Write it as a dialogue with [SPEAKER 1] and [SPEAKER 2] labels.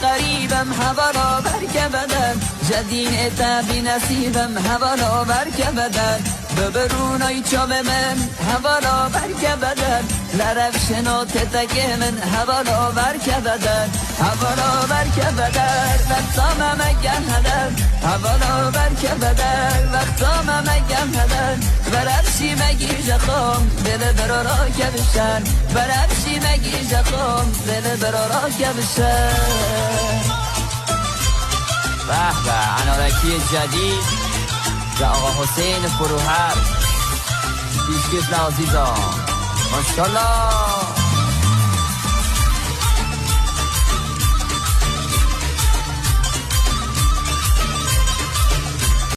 [SPEAKER 1] قریبم حوالا برکه بدن جدین اتبی نصیبم حوالا برکه بدن ببرونای چام من حوالا برکه بدن لرفشنا تتکه من حوالا برکه بدن حوالا برکه بدن وقتام مگن هدن حوالا برکه بدن وقتام مگن هدن برفشی مگی جخام دل برارا که بشن برفشی مگی جخام دل برارا که بشن. به به انارکی جدید و آقا حسین فروهر پیشکش عزیزان ماشاءالله.